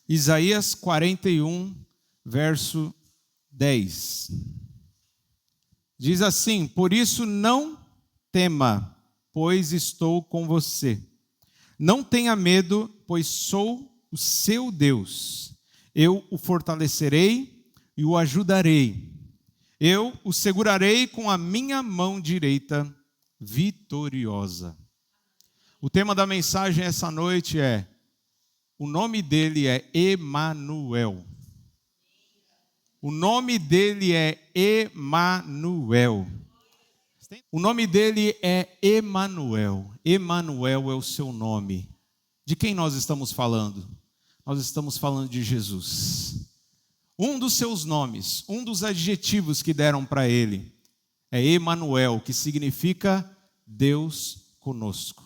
Isaías 41, verso 10. Diz assim: por isso não tema, pois estou com você. Não tenha medo, pois sou o seu Deus. Eu o fortalecerei e o ajudarei. Eu o segurarei com a minha mão direita vitoriosa. O tema da mensagem essa noite é: o nome dele é Emanuel. O nome dele é Emanuel. O nome dele é Emanuel. Emanuel é o seu nome. De quem nós estamos falando? Nós estamos falando de Jesus. Um dos seus nomes, um dos adjetivos que deram para ele é Emanuel, que significa Deus conosco.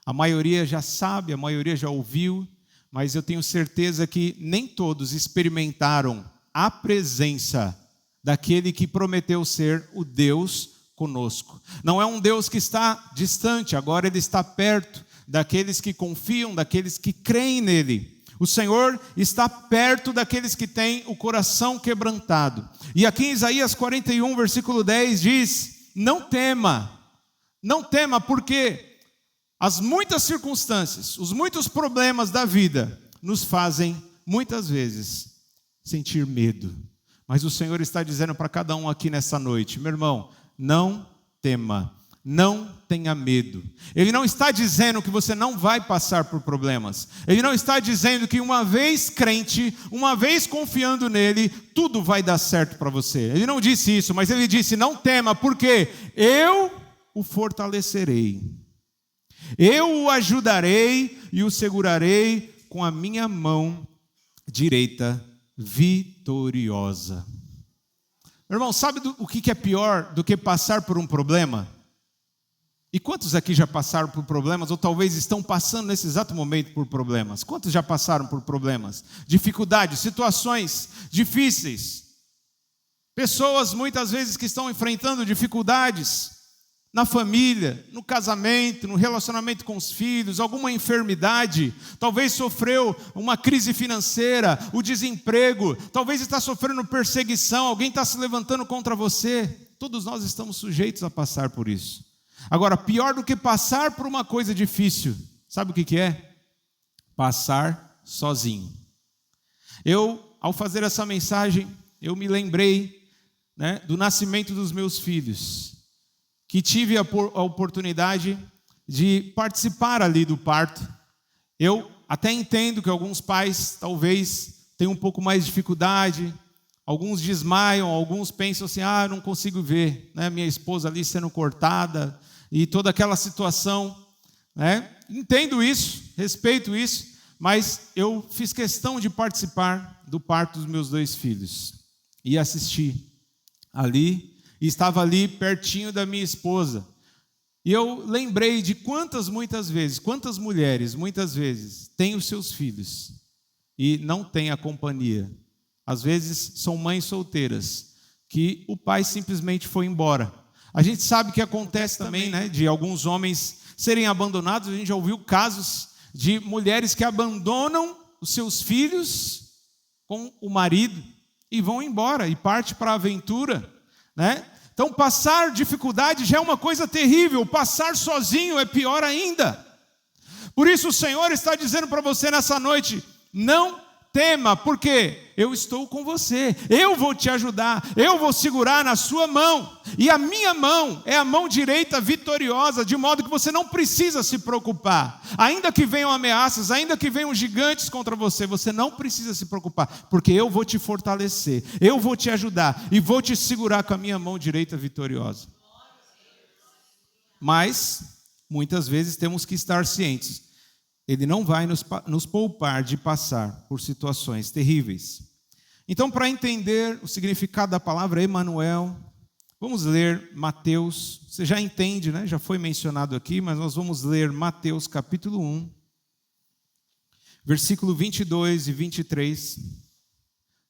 A maioria já sabe, a maioria já ouviu, mas eu tenho certeza que nem todos experimentaram a presença daquele que prometeu ser o Deus conosco. Não é um Deus que está distante, agora ele está perto daqueles que confiam, daqueles que creem nele. O Senhor está perto daqueles que têm o coração quebrantado. E aqui em Isaías 41, versículo 10 diz: não tema, porque as muitas circunstâncias, os muitos problemas da vida nos fazem, muitas vezes, sentir medo. Mas o Senhor está dizendo para cada um aqui nessa noite: meu irmão, não tema, não tenha medo. Ele não está dizendo que você não vai passar por problemas. Ele não está dizendo que uma vez crente, uma vez confiando nele, tudo vai dar certo para você. Ele não disse isso, mas ele disse: não tema, porque eu o fortalecerei. Eu o ajudarei e o segurarei com a minha mão direita vitoriosa. Meu irmão, sabe o que é pior do que passar por um problema? E quantos aqui já passaram por problemas, ou talvez estão passando nesse exato momento por problemas? Quantos já passaram por problemas? Dificuldades, situações difíceis. Pessoas muitas vezes que estão enfrentando dificuldades na família, no casamento, no relacionamento com os filhos, alguma enfermidade, talvez sofreu uma crise financeira, o desemprego, talvez está sofrendo perseguição, alguém está se levantando contra você. Todos nós estamos sujeitos a passar por isso. Agora, pior do que passar por uma coisa difícil, sabe o que é? Passar sozinho. Ao fazer essa mensagem, eu me lembrei, do nascimento dos meus filhos, que tive a oportunidade de participar ali do parto. Eu até entendo que alguns pais talvez tenham um pouco mais de dificuldade, alguns desmaiam, alguns pensam assim: eu não consigo ver, minha esposa ali sendo cortada, e toda aquela situação, Entendo isso, respeito isso, mas eu fiz questão de participar do parto dos meus 2 filhos, e assisti ali, e estava ali pertinho da minha esposa. E eu lembrei de quantas mulheres, muitas vezes, têm os seus filhos e não têm a companhia. Às vezes são mães solteiras, que o pai simplesmente foi embora. A gente sabe que acontece também, de alguns homens serem abandonados. A gente já ouviu casos de mulheres que abandonam os seus filhos com o marido e vão embora e partem para a aventura, Então passar dificuldade já é uma coisa terrível, passar sozinho é pior ainda. Por isso o Senhor está dizendo para você nessa noite: não tema, porque eu estou com você, eu vou te ajudar, eu vou segurar na sua mão, e a minha mão é a mão direita vitoriosa, de modo que você não precisa se preocupar. Ainda que venham ameaças, ainda que venham gigantes contra você, você não precisa se preocupar, porque eu vou te fortalecer, eu vou te ajudar e vou te segurar com a minha mão direita vitoriosa. Mas muitas vezes temos que estar cientes: Ele não vai nos poupar de passar por situações terríveis. Então, para entender o significado da palavra Emanuel, vamos ler Mateus. Você já entende, já foi mencionado aqui, mas nós vamos ler Mateus capítulo 1, versículo 22 e 23.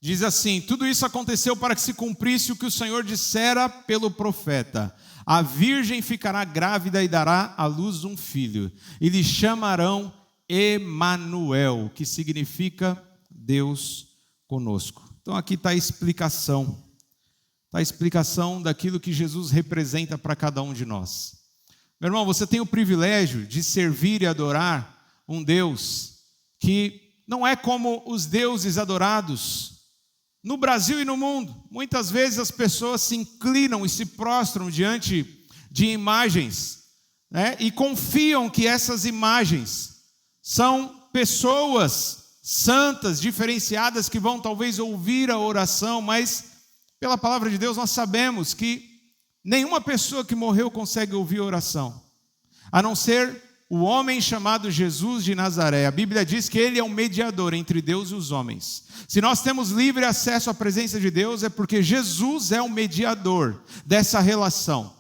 Diz assim: tudo isso aconteceu para que se cumprisse o que o Senhor dissera pelo profeta: a virgem ficará grávida e dará à luz um filho, e lhe chamarão Emanuel, que significa Deus conosco. Então aqui está a explicação. Está a explicação daquilo que Jesus representa para cada um de nós. Meu irmão, você tem o privilégio de servir e adorar um Deus que não é como os deuses adorados no Brasil e no mundo. Muitas vezes as pessoas se inclinam e se prostram diante de imagens, né? E confiam que essas imagens são pessoas santas, diferenciadas, que vão talvez ouvir a oração, mas pela palavra de Deus nós sabemos que nenhuma pessoa que morreu consegue ouvir a oração, a não ser o homem chamado Jesus de Nazaré. A Bíblia diz que ele é um mediador entre Deus e os homens. Se nós temos livre acesso à presença de Deus, é porque Jesus é o mediador dessa relação.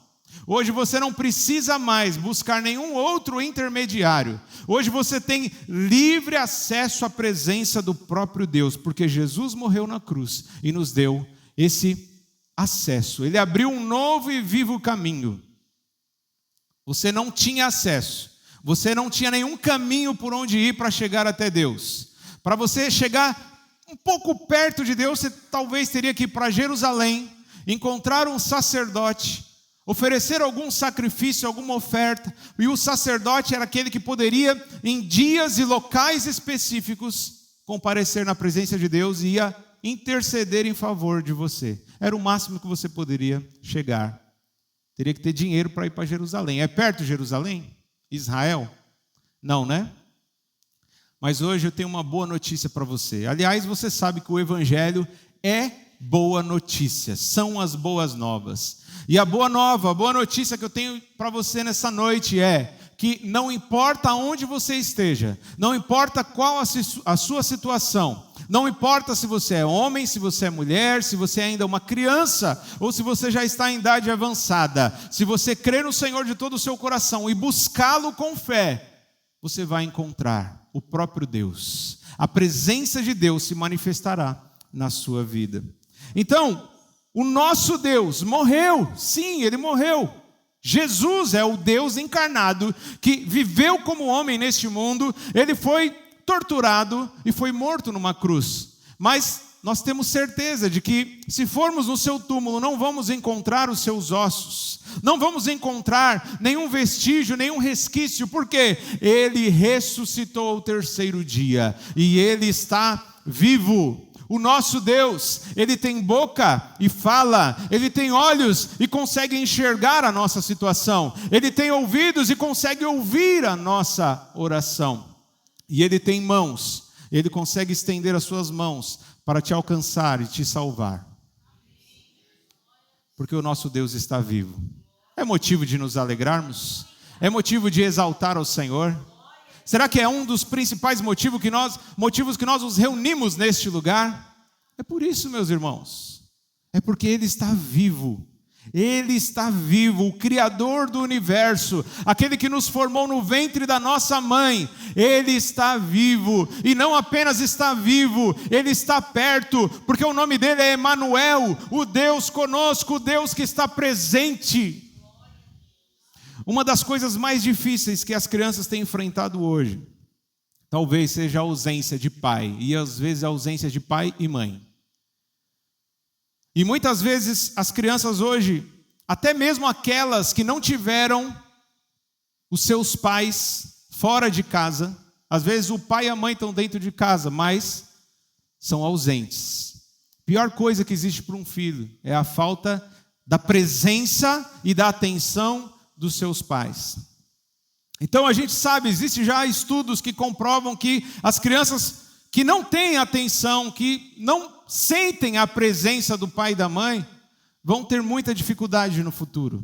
Hoje você não precisa mais buscar nenhum outro intermediário. Hoje você tem livre acesso à presença do próprio Deus, porque Jesus morreu na cruz e nos deu esse acesso. Ele abriu um novo e vivo caminho. Você não tinha acesso. Você não tinha nenhum caminho por onde ir para chegar até Deus. Para você chegar um pouco perto de Deus, você talvez teria que ir para Jerusalém, encontrar um sacerdote, oferecer algum sacrifício, alguma oferta, e o sacerdote era aquele que poderia, em dias e locais específicos, comparecer na presença de Deus e ia interceder em favor de você. Era o máximo que você poderia chegar. Teria que ter dinheiro para ir para Jerusalém. É perto de Jerusalém? Israel? Não, né? Mas hoje eu tenho uma boa notícia para você. Aliás, você sabe que o Evangelho é boa notícia, são as boas novas. E a boa notícia que eu tenho para você nessa noite é que não importa onde você esteja, não importa qual a sua situação, não importa se você é homem, se você é mulher, se você é ainda uma criança, ou se você já está em idade avançada, se você crer no Senhor de todo o seu coração e buscá-lo com fé, você vai encontrar o próprio Deus. A presença de Deus se manifestará na sua vida. Então, o nosso Deus morreu, sim, Ele morreu. Jesus é o Deus encarnado que viveu como homem neste mundo. Ele foi torturado e foi morto numa cruz. Mas nós temos certeza de que se formos no seu túmulo, não vamos encontrar os seus ossos, não vamos encontrar nenhum vestígio, nenhum resquício, porque Ele ressuscitou ao terceiro dia e Ele está vivo. O nosso Deus, Ele tem boca e fala, Ele tem olhos e consegue enxergar a nossa situação, Ele tem ouvidos e consegue ouvir a nossa oração, e Ele tem mãos, Ele consegue estender as suas mãos para te alcançar e te salvar, porque o nosso Deus está vivo. É motivo de nos alegrarmos? É motivo de exaltar ao Senhor? Será que é um dos principais motivos que nós nos reunimos neste lugar? É por isso, meus irmãos. É porque Ele está vivo. Ele está vivo, o Criador do universo, aquele que nos formou no ventre da nossa mãe. Ele está vivo, e não apenas está vivo, Ele está perto, porque o nome dele é Emanuel, o Deus conosco, o Deus que está presente. Uma das coisas mais difíceis que as crianças têm enfrentado hoje, talvez seja a ausência de pai, e às vezes a ausência de pai e mãe. E muitas vezes as crianças hoje, até mesmo aquelas que não tiveram os seus pais fora de casa, às vezes o pai e a mãe estão dentro de casa, mas são ausentes. A pior coisa que existe para um filho é a falta da presença e da atenção dos seus pais. Então a gente sabe, existe já estudos que comprovam que as crianças que não têm atenção, que não sentem a presença do pai e da mãe, vão ter muita dificuldade no futuro.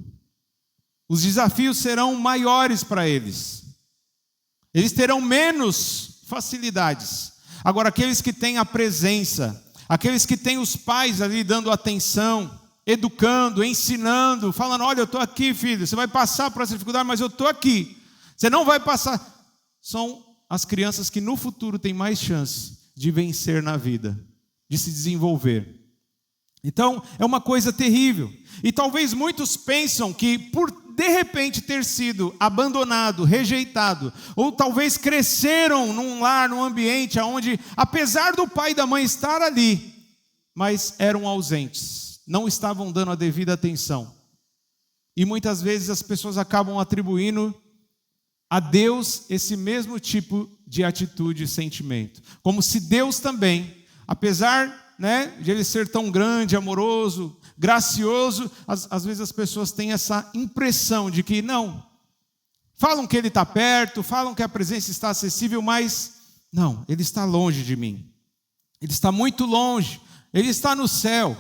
Os desafios serão maiores para eles. Eles terão menos facilidades. Agora, aqueles que têm a presença, aqueles que têm os pais ali dando atenção, educando, ensinando, falando, olha, eu estou aqui, filho, você vai passar por essa dificuldade, mas eu estou aqui. Você não vai passar. São as crianças que no futuro têm mais chance de vencer na vida, de se desenvolver. Então, é uma coisa terrível. E talvez muitos pensam que por de repente ter sido abandonado, rejeitado, ou talvez cresceram num lar, num ambiente onde, apesar do pai e da mãe estar ali, mas eram ausentes, não estavam dando a devida atenção. E muitas vezes as pessoas acabam atribuindo a Deus esse mesmo tipo de atitude e sentimento. Como se Deus também, apesar, de Ele ser tão grande, amoroso, gracioso, às vezes as pessoas têm essa impressão de que não, falam que Ele está perto, falam que a presença está acessível, mas não, Ele está longe de mim. Ele está muito longe, Ele está no céu.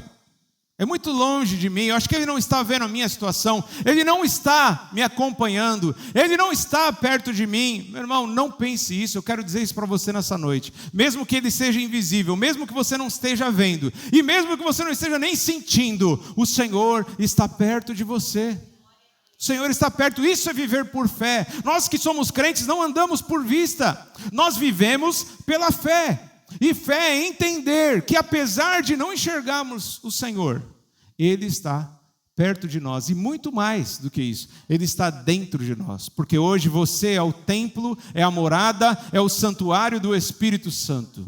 É muito longe de mim, eu acho que Ele não está vendo a minha situação, Ele não está me acompanhando, Ele não está perto de mim. Meu irmão, não pense isso, eu quero dizer isso para você nessa noite. Mesmo que Ele seja invisível, mesmo que você não esteja vendo, e mesmo que você não esteja nem sentindo, o Senhor está perto de você. O Senhor está perto, isso é viver por fé. Nós que somos crentes não andamos por vista, nós vivemos pela fé. E fé é entender que apesar de não enxergarmos o Senhor, Ele está perto de nós. E muito mais do que isso, Ele está dentro de nós. Porque hoje você é o templo, é a morada, é o santuário do Espírito Santo.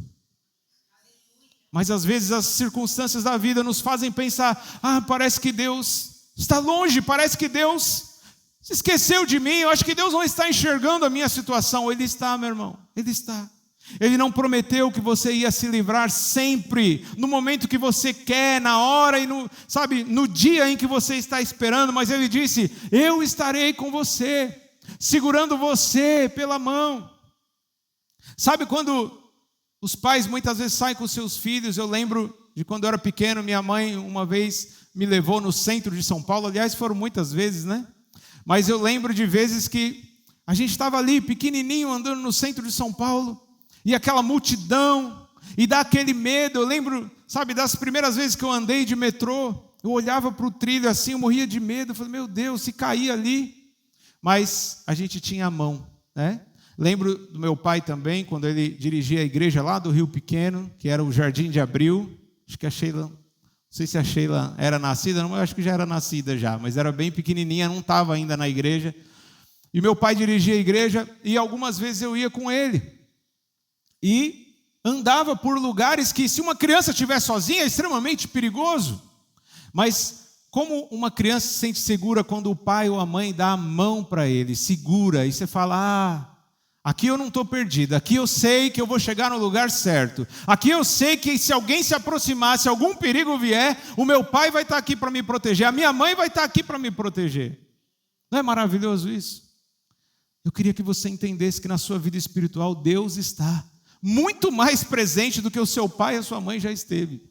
Mas às vezes as circunstâncias da vida nos fazem pensar, parece que Deus está longe, parece que Deus se esqueceu de mim, eu acho que Deus não está enxergando a minha situação. Ele está, meu irmão, Ele está. Ele não prometeu que você ia se livrar sempre, no momento que você quer, na hora e no dia em que você está esperando, mas Ele disse, eu estarei com você, segurando você pela mão. Sabe quando os pais muitas vezes saem com seus filhos? Eu lembro de quando eu era pequeno, minha mãe uma vez me levou no centro de São Paulo, aliás foram muitas vezes, mas eu lembro de vezes que a gente estava ali pequenininho andando no centro de São Paulo, e aquela multidão, e dá aquele medo. Eu lembro, das primeiras vezes que eu andei de metrô, eu olhava para o trilho assim, eu morria de medo, eu falei, meu Deus, se cair ali. Mas a gente tinha a mão, Lembro do meu pai também, quando ele dirigia a igreja lá do Rio Pequeno, que era o Jardim de Abril. Acho que a Sheila, não sei se a Sheila era nascida, não, eu acho que já era nascida já, mas era bem pequenininha, não estava ainda na igreja. E meu pai dirigia a igreja, e algumas vezes eu ia com ele. E andava por lugares que, se uma criança estiver sozinha, é extremamente perigoso. Mas como uma criança se sente segura quando o pai ou a mãe dá a mão para ele, segura, e você fala, aqui eu não estou perdido, aqui eu sei que eu vou chegar no lugar certo, aqui eu sei que se alguém se aproximar, se algum perigo vier, o meu pai vai estar aqui para me proteger, a minha mãe vai estar aqui para me proteger. Não é maravilhoso isso? Eu queria que você entendesse que na sua vida espiritual Deus está muito mais presente do que o seu pai e a sua mãe já esteve.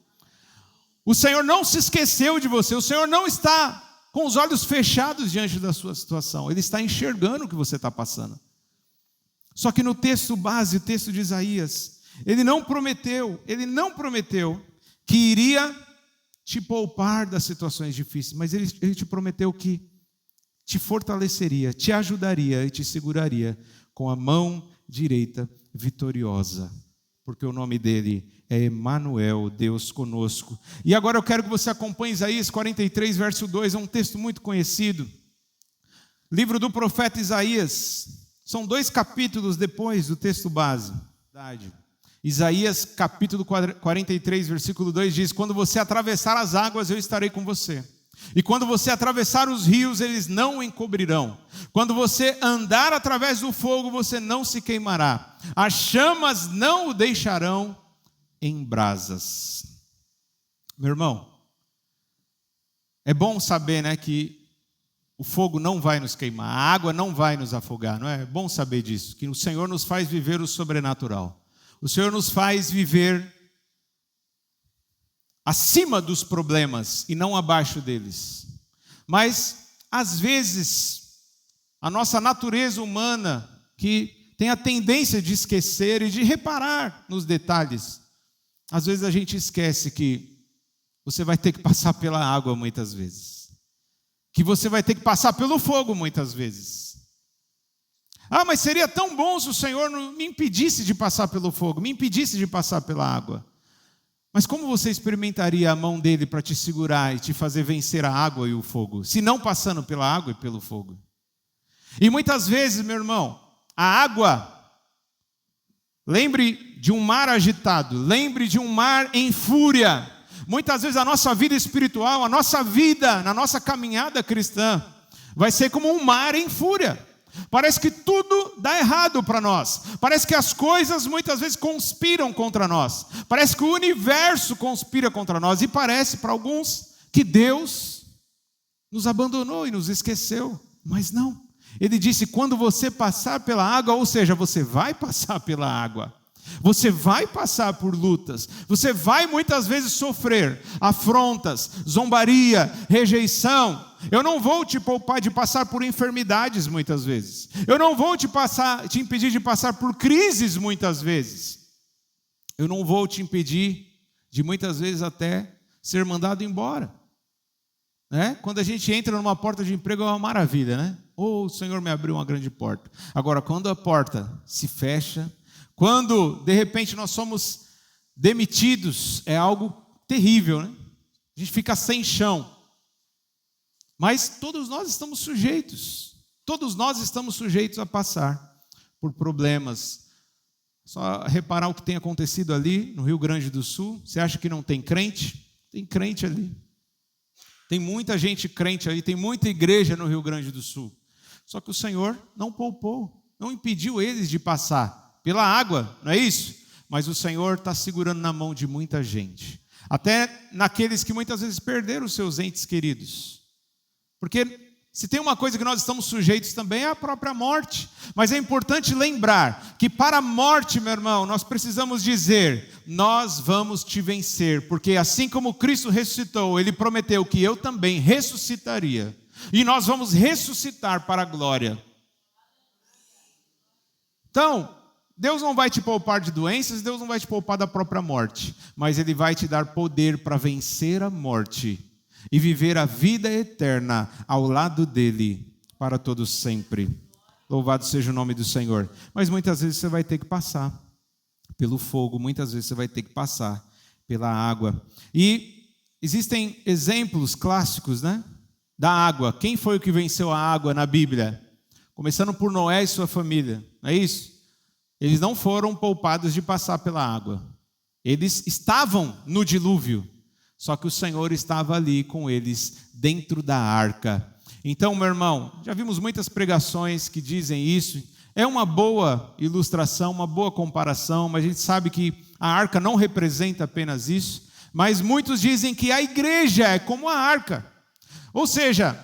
O Senhor não se esqueceu de você, o Senhor não está com os olhos fechados diante da sua situação, Ele está enxergando o que você está passando. Só que no texto base, o texto de Isaías, Ele não prometeu que iria te poupar das situações difíceis, mas Ele te prometeu que te fortaleceria, te ajudaria e te seguraria com a mão direita vitoriosa, porque o nome dele é Emanuel, Deus conosco. E agora eu quero que você acompanhe Isaías 43, verso 2, é um texto muito conhecido, livro do profeta Isaías, são 2 capítulos depois do texto base. Isaías capítulo 43, versículo 2 diz, quando você atravessar as águas, eu estarei com você. E quando você atravessar os rios, eles não o encobrirão. Quando você andar através do fogo, você não se queimará. As chamas não o deixarão em brasas. Meu irmão, é bom saber, que o fogo não vai nos queimar, a água não vai nos afogar, não é? É bom saber disso, que o Senhor nos faz viver o sobrenatural. O Senhor nos faz viver acima dos problemas e não abaixo deles. Mas, às vezes, a nossa natureza humana, que tem a tendência de esquecer e de reparar nos detalhes, às vezes a gente esquece que você vai ter que passar pela água muitas vezes, que você vai ter que passar pelo fogo muitas vezes. Mas seria tão bom se o Senhor não me impedisse de passar pelo fogo, me impedisse de passar pela água. Mas como você experimentaria a mão dele para te segurar e te fazer vencer a água e o fogo, se não passando pela água e pelo fogo? E muitas vezes, meu irmão, a água, lembre de um mar agitado, lembre de um mar em fúria. Muitas vezes a nossa vida espiritual, a nossa vida, na nossa caminhada cristã, vai ser como um mar em fúria. Parece que tudo dá errado para nós. Parece que as coisas muitas vezes conspiram contra nós. Parece que o universo conspira contra nós. E parece para alguns que Deus nos abandonou e nos esqueceu. Mas não. Ele disse, quando você passar pela água, ou seja, você vai passar pela água. Você vai passar por lutas, você vai muitas vezes sofrer afrontas, zombaria, rejeição. Eu não vou te poupar de passar por enfermidades muitas vezes. Eu não vou te impedir de passar por crises muitas vezes. Eu não vou te impedir de muitas vezes até ser mandado embora. Quando a gente entra numa porta de emprego é uma maravilha, né? O Senhor me abriu uma grande porta. Agora, quando a porta se fecha, quando, de repente, nós somos demitidos, é algo terrível, né? A gente fica sem chão. Mas todos nós estamos sujeitos a passar por problemas. Só reparar o que tem acontecido ali no Rio Grande do Sul. Você acha que não tem crente? Tem crente ali. Tem muita gente crente ali, tem muita igreja no Rio Grande do Sul. Só que o Senhor não poupou, não impediu eles de passar pela água, não é isso? Mas o Senhor está segurando na mão de muita gente. Até naqueles que muitas vezes perderam os seus entes queridos. Porque se tem uma coisa que nós estamos sujeitos também é a própria morte. Mas é importante lembrar que para a morte, meu irmão, nós precisamos dizer, nós vamos te vencer. Porque assim como Cristo ressuscitou, Ele prometeu que eu também ressuscitaria. E nós vamos ressuscitar para a glória. Então, Deus não vai te poupar de doenças, Deus não vai te poupar da própria morte, mas Ele vai te dar poder para vencer a morte e viver a vida eterna ao lado dEle para todos sempre. Louvado seja o nome do Senhor. Mas muitas vezes você vai ter que passar pelo fogo, muitas vezes você vai ter que passar pela água. E existem exemplos clássicos, né? Da água. Quem foi o que venceu a água na Bíblia? Começando por Noé e sua família, não é isso? Eles não foram poupados de passar pela água. Eles estavam no dilúvio, só que o Senhor estava ali com eles dentro da arca. Então, meu irmão, já vimos muitas pregações que dizem isso. É uma boa ilustração, uma boa comparação, mas a gente sabe que a arca não representa apenas isso. Mas muitos dizem que a igreja é como a arca. Ou seja,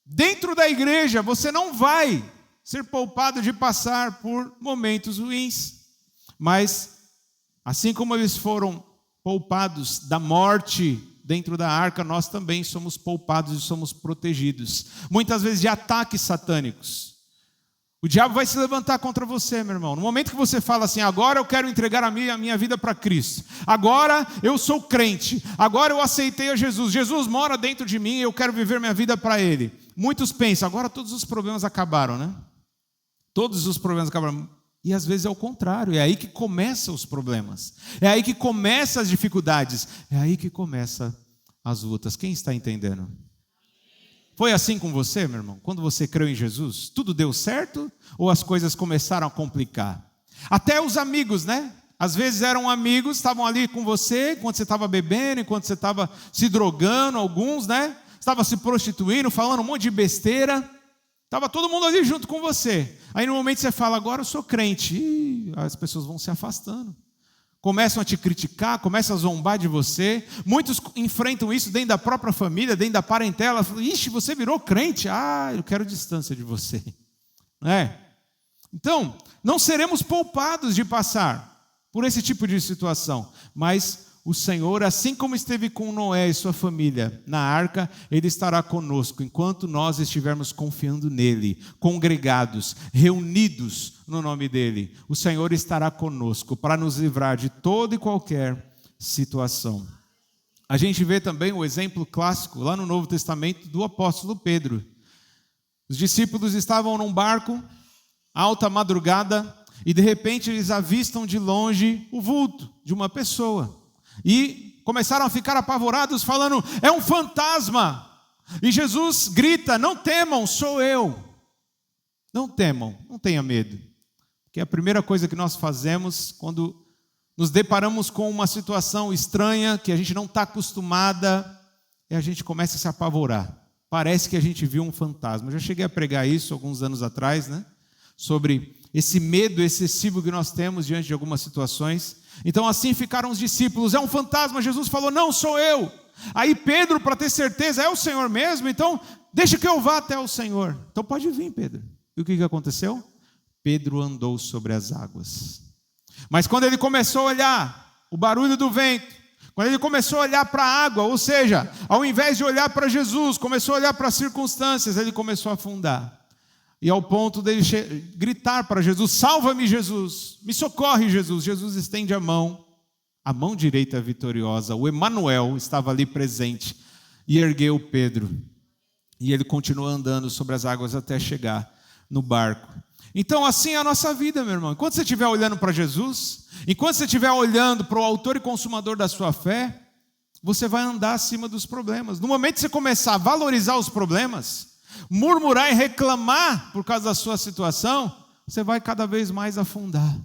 dentro da igreja você não vai ser poupado de passar por momentos ruins. Mas, assim como eles foram poupados da morte dentro da arca, nós também somos poupados e somos protegidos. Muitas vezes de ataques satânicos. O diabo vai se levantar contra você, meu irmão. No momento que você fala assim, agora eu quero entregar a minha vida para Cristo. Agora eu sou crente. Agora eu aceitei a Jesus. Jesus mora dentro de mim e eu quero viver minha vida para Ele. Muitos pensam, agora todos os problemas acabaram, né? Todos os problemas acabaram. E às vezes é o contrário. É aí que começam os problemas. É aí que começam as dificuldades. É aí que começam as lutas. Quem está entendendo? Foi assim com você, meu irmão? Quando você creu em Jesus, tudo deu certo? Ou as coisas começaram a complicar? Até os amigos, né? Às vezes eram amigos, estavam ali com você, enquanto você estava bebendo, enquanto você estava se drogando, alguns, né? Estava se prostituindo, falando um monte de besteira. Estava todo mundo ali junto com você. Aí no momento você fala, agora eu sou crente. E as pessoas vão se afastando. Começam a te criticar, começam a zombar de você. Muitos enfrentam isso dentro da própria família, dentro da parentela. Falam, ixi, você virou crente. Ah, eu quero distância de você. Então, não seremos poupados de passar por esse tipo de situação. Mas o Senhor, assim como esteve com Noé e sua família na arca, Ele estará conosco, enquanto nós estivermos confiando nele, congregados, reunidos no nome dele. O Senhor estará conosco para nos livrar de toda e qualquer situação. A gente vê também o exemplo clássico, lá no Novo Testamento, do apóstolo Pedro. Os discípulos estavam num barco, alta madrugada, e de repente eles avistam de longe o vulto de uma pessoa. e começaram a ficar apavorados, falando: é um fantasma. E Jesus grita: não temam, sou eu. Não temam, não tenha medo. Porque a primeira coisa que nós fazemos quando nos deparamos com uma situação estranha, que a gente não está acostumada, e a gente começa a se apavorar. Parece que a gente viu um fantasma. Eu já cheguei a pregar isso alguns anos atrás, né? Sobre esse medo excessivo que nós temos diante de algumas situações. Então assim ficaram os discípulos: é um fantasma. Jesus falou: não, sou eu. Aí Pedro, para ter certeza, é o Senhor mesmo? Então deixa que eu vá até o Senhor. Então pode vir, Pedro. E o que aconteceu? Pedro andou sobre as águas. Mas quando ele começou a olhar o barulho do vento, quando ele começou a olhar para a água, ou seja, ao invés de olhar para Jesus, começou a olhar para as circunstâncias, ele começou a afundar. E ao ponto dele gritar para Jesus: salva-me, Jesus, me socorre, Jesus. Jesus estende a mão direita vitoriosa, o Emanuel estava ali presente, e ergueu Pedro. E ele continuou andando sobre as águas até chegar no barco. Então assim é a nossa vida, meu irmão. Enquanto você estiver olhando para Jesus, enquanto você estiver olhando para o autor e consumador da sua fé, você vai andar acima dos problemas. No momento que você começar a valorizar os problemas, murmurar e reclamar por causa da sua situação, você vai cada vez mais afundar.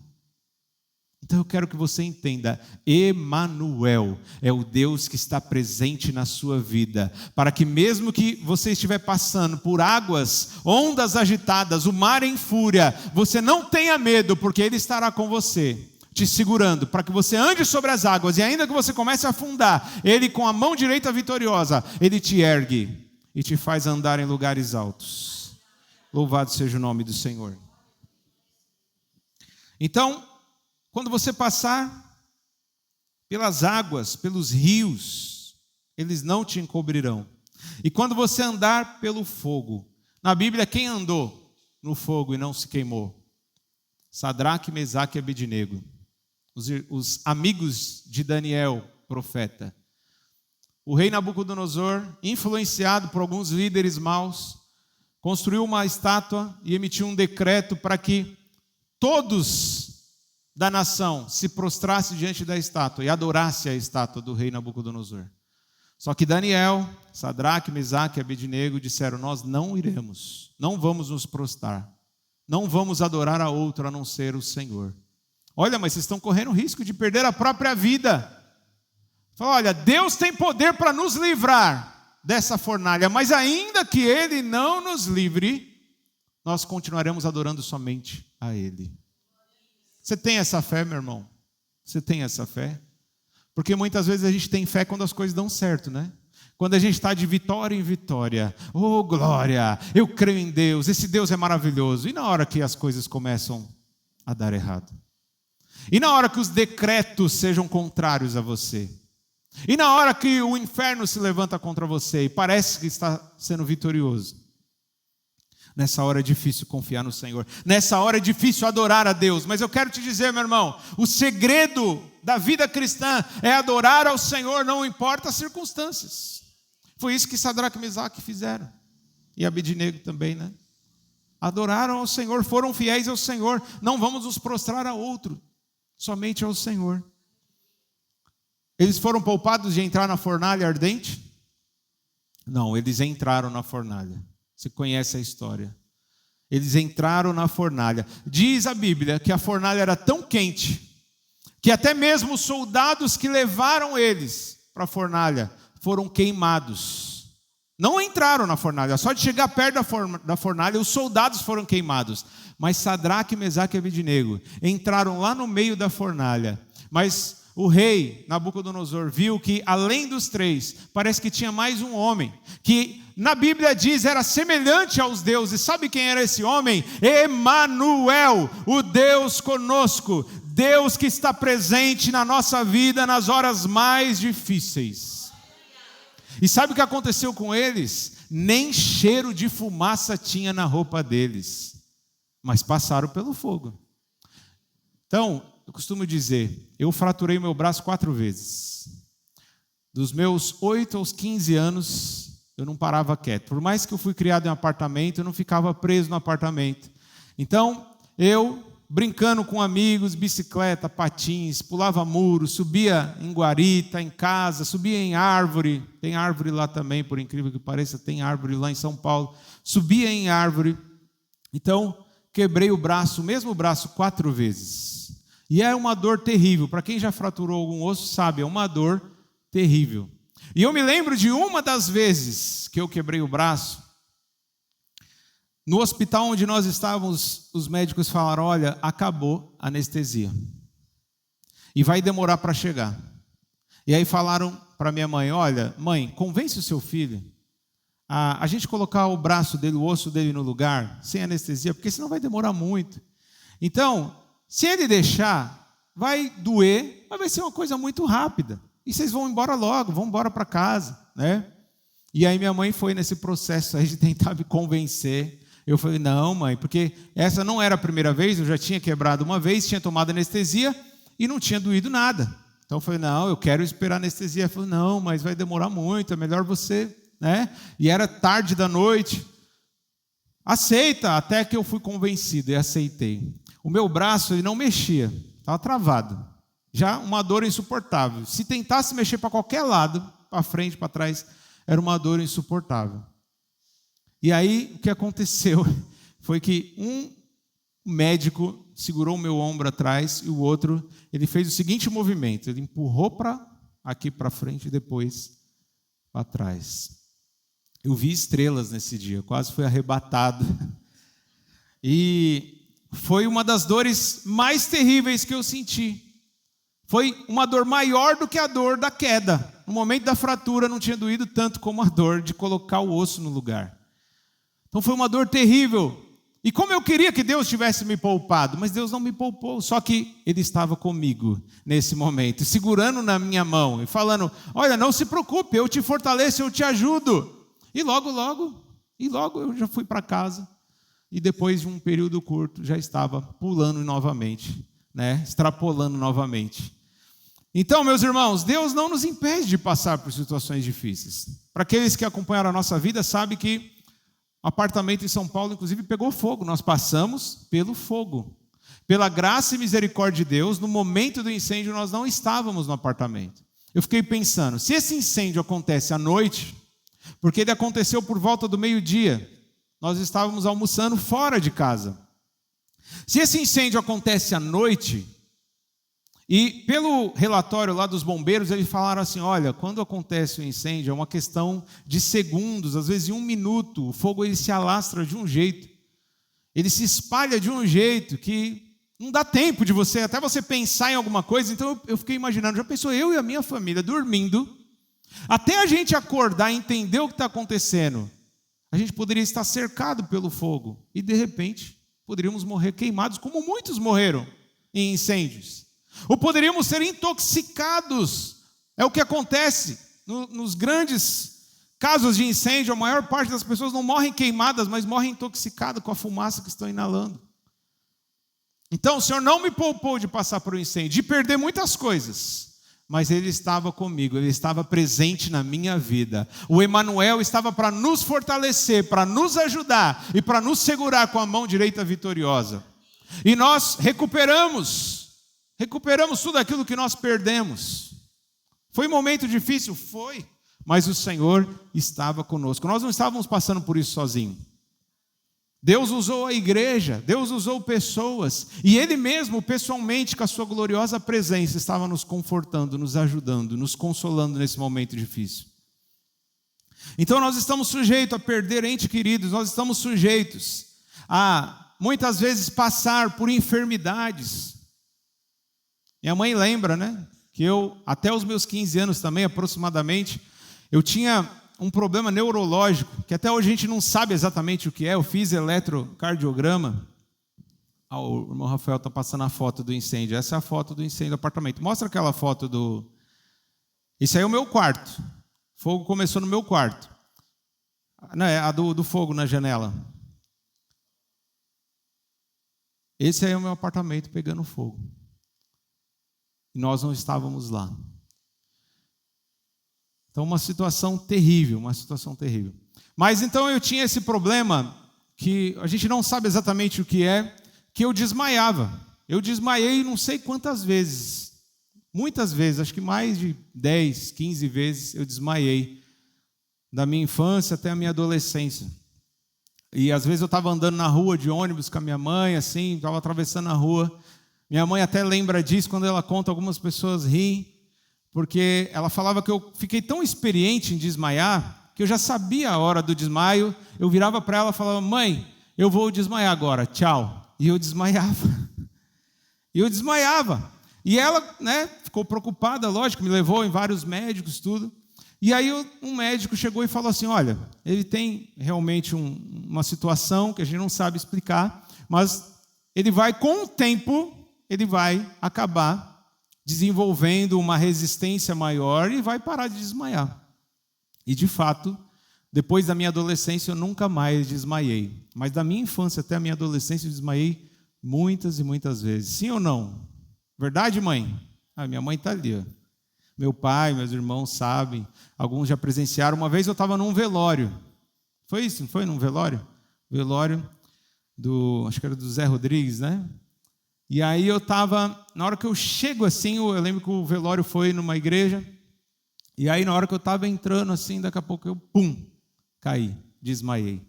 Então eu quero que você entenda: Emanuel é o Deus que está presente na sua vida, para que mesmo que você estiver passando por águas, ondas agitadas, o mar em fúria, você não tenha medo, porque Ele estará com você, te segurando, para que você ande sobre as águas, e ainda que você comece a afundar, Ele com a mão direita vitoriosa, Ele te ergue e te faz andar em lugares altos. Louvado seja o nome do Senhor. Então, quando você passar pelas águas, pelos rios, eles não te encobrirão. E quando você andar pelo fogo, na Bíblia, quem andou no fogo e não se queimou? Sadraque, Mesaque e Abednego, os amigos de Daniel, profeta. O rei Nabucodonosor, influenciado por alguns líderes maus, construiu uma estátua e emitiu um decreto para que todos da nação se prostrasse diante da estátua e adorasse a estátua do rei Nabucodonosor. Só que Daniel, Sadraque, Mesaque e Abednego disseram: nós não iremos, não vamos nos prostrar, não vamos adorar a outro a não ser o Senhor. Olha, mas vocês estão correndo risco de perder a própria vida. Fala: olha, Deus tem poder para nos livrar dessa fornalha, mas ainda que Ele não nos livre, nós continuaremos adorando somente a Ele. Você tem essa fé, meu irmão? Você tem essa fé? Porque muitas vezes a gente tem fé quando as coisas dão certo, né? Quando a gente está de vitória em vitória. Oh, glória, eu creio em Deus, esse Deus é maravilhoso. E na hora que as coisas começam a dar errado? E na hora que os decretos sejam contrários a você? E na hora que o inferno se levanta contra você e parece que está sendo vitorioso? Nessa hora é difícil confiar no Senhor. Nessa hora é difícil adorar a Deus. Mas eu quero te dizer, meu irmão, o segredo da vida cristã é adorar ao Senhor, não importa as circunstâncias. Foi isso que Sadraque e Mesaque fizeram. E Abednego também, né? Adoraram ao Senhor, foram fiéis ao Senhor. Não vamos nos prostrar a outro, somente ao Senhor. Eles foram poupados de entrar na fornalha ardente? Não, eles entraram na fornalha. Você conhece a história. Eles entraram na fornalha. Diz a Bíblia que a fornalha era tão quente que até mesmo os soldados que levaram eles para a fornalha foram queimados. Não entraram na fornalha, só de chegar perto da fornalha os soldados foram queimados. Mas Sadraque, Mesaque e Abednego entraram lá no meio da fornalha. Mas o rei Nabucodonosor viu que além dos três, parece que tinha mais um homem, que na Bíblia diz era semelhante aos deuses. Sabe quem era esse homem? Emanuel, o Deus conosco, Deus que está presente na nossa vida nas horas mais difíceis. E sabe o que aconteceu com eles? Nem cheiro de fumaça tinha na roupa deles, mas passaram pelo fogo. Então, eu costumo dizer, eu fraturei meu braço 4 vezes. Dos meus 8 aos 15 anos, eu não parava quieto. Por mais que eu fui criado em um apartamento, eu não ficava preso no apartamento. Então, eu brincando com amigos, bicicleta, patins, pulava muro, subia em guarita, em casa, subia em árvore. Tem árvore lá também, por incrível que pareça, tem árvore lá em São Paulo. Subia em árvore. Então, quebrei o braço, o mesmo braço, 4 vezes. E é uma dor terrível. Para quem já fraturou algum osso, sabe, é uma dor terrível. E eu me lembro de uma das vezes que eu quebrei o braço. No hospital onde nós estávamos, os médicos falaram, olha, acabou a anestesia. E vai demorar para chegar. E aí falaram para minha mãe, olha, mãe, convence o seu filho a gente colocar o braço dele, o osso dele no lugar, sem anestesia, porque senão vai demorar muito. Então, se ele deixar, vai doer, mas vai ser uma coisa muito rápida. E vocês vão embora logo, vão embora para casa, né? E aí minha mãe foi nesse processo aí de tentar me convencer. Eu falei, não, mãe, porque essa não era a primeira vez, eu já tinha quebrado uma vez, tinha tomado anestesia e não tinha doído nada. Então eu falei, não, eu quero esperar a anestesia. Ela falou, não, mas vai demorar muito, é melhor você, né? E era tarde da noite. Aceita, até que eu fui convencido e aceitei. O meu braço, ele não mexia, estava travado. Já uma dor insuportável. Se tentasse mexer para qualquer lado, para frente, para trás, era uma dor insuportável. E aí, o que aconteceu foi que um médico segurou o meu ombro atrás e o outro, ele fez o seguinte movimento, ele empurrou aqui para frente e depois para trás. Eu vi estrelas nesse dia, quase fui arrebatado. E foi uma das dores mais terríveis que eu senti. Foi uma dor maior do que a dor da queda. No momento da fratura não tinha doído tanto como a dor de colocar o osso no lugar. Então foi uma dor terrível. E como eu queria que Deus tivesse me poupado, mas Deus não me poupou, só que Ele estava comigo nesse momento, segurando na minha mão e falando, olha, não se preocupe, eu te fortaleço, eu te ajudo. E logo eu já fui para casa e depois de um período curto já estava pulando novamente, né? Extrapolando novamente. Então, meus irmãos, Deus não nos impede de passar por situações difíceis. Para aqueles que acompanharam a nossa vida, sabem que o apartamento em São Paulo, inclusive, pegou fogo. Nós passamos pelo fogo. Pela graça e misericórdia de Deus, no momento do incêndio, nós não estávamos no apartamento. Eu fiquei pensando, se esse incêndio acontece à noite, porque ele aconteceu por volta do meio-dia, nós estávamos almoçando fora de casa. Se esse incêndio acontece à noite, e pelo relatório lá dos bombeiros, eles falaram assim, olha, quando acontece o incêndio, é uma questão de segundos, às vezes em 1 minuto, o fogo ele se alastra de um jeito, ele se espalha de um jeito que não dá tempo de você, até você pensar em alguma coisa. Então eu fiquei imaginando, já pensou eu e a minha família dormindo, até a gente acordar e entender o que está acontecendo, a gente poderia estar cercado pelo fogo, e de repente, poderíamos morrer queimados, como muitos morreram em incêndios. Ou poderíamos ser intoxicados. É o que acontece nos grandes casos de incêndio. A maior parte das pessoas não morrem queimadas, mas morrem intoxicadas com a fumaça que estão inalando. Então o Senhor não me poupou de passar por um incêndio, de perder muitas coisas, mas Ele estava comigo, Ele estava presente na minha vida. O Emanuel estava para nos fortalecer, para nos ajudar e para nos segurar com a mão direita vitoriosa. E nós recuperamos tudo aquilo que nós perdemos. Foi um momento difícil? Foi. Mas o Senhor estava conosco. Nós não estávamos passando por isso sozinhos. Deus usou a igreja, Deus usou pessoas. E Ele mesmo, pessoalmente, com a sua gloriosa presença, estava nos confortando, nos ajudando, nos consolando nesse momento difícil. Então nós estamos sujeitos a perder entes queridos, nós estamos sujeitos a, muitas vezes, passar por enfermidades. Minha mãe lembra, né, que eu, até os meus 15 anos também, aproximadamente, eu tinha um problema neurológico, que até hoje a gente não sabe exatamente o que é. Eu fiz eletrocardiograma. O irmão Rafael está passando a foto do incêndio. Essa é a foto do incêndio do apartamento. Mostra aquela foto do... Isso aí é o meu quarto. O fogo começou no meu quarto. Não, é a do fogo na janela. Esse aí é o meu apartamento pegando fogo. E nós não estávamos lá. Então, uma situação terrível. Mas então eu tinha esse problema, que a gente não sabe exatamente o que é que eu desmaiava. Eu desmaiei não sei quantas vezes. Muitas vezes, acho que mais de 10, 15 vezes eu desmaiei. Da minha infância até a minha adolescência. E às vezes eu estava andando na rua de ônibus com a minha mãe, assim, estava atravessando a rua. Minha mãe até lembra disso quando ela conta, algumas pessoas riem, porque ela falava que eu fiquei tão experiente em desmaiar, que eu já sabia a hora do desmaio. Eu virava para ela e falava: mãe, eu vou desmaiar agora, tchau. E eu desmaiava. E ela, né, ficou preocupada, lógico, me levou em vários médicos, tudo. E aí um médico chegou e falou assim: olha, ele tem realmente uma situação que a gente não sabe explicar, mas ele vai, com o tempo, ele vai acabar desenvolvendo uma resistência maior e vai parar de desmaiar. E de fato, depois da minha adolescência eu nunca mais desmaiei. Mas da minha infância até a minha adolescência eu desmaiei muitas e muitas vezes. Sim ou não? Verdade, mãe? Minha mãe está ali, ó. Meu pai, meus irmãos sabem, alguns já presenciaram. Uma vez eu estava num velório. Foi isso, não foi? Num velório? Velório acho que era do Zé Rodrigues, né? E aí eu estava, na hora que eu chego assim, eu lembro que o velório foi numa igreja, e aí na hora que eu estava entrando assim, daqui a pouco eu, caí, desmaiei.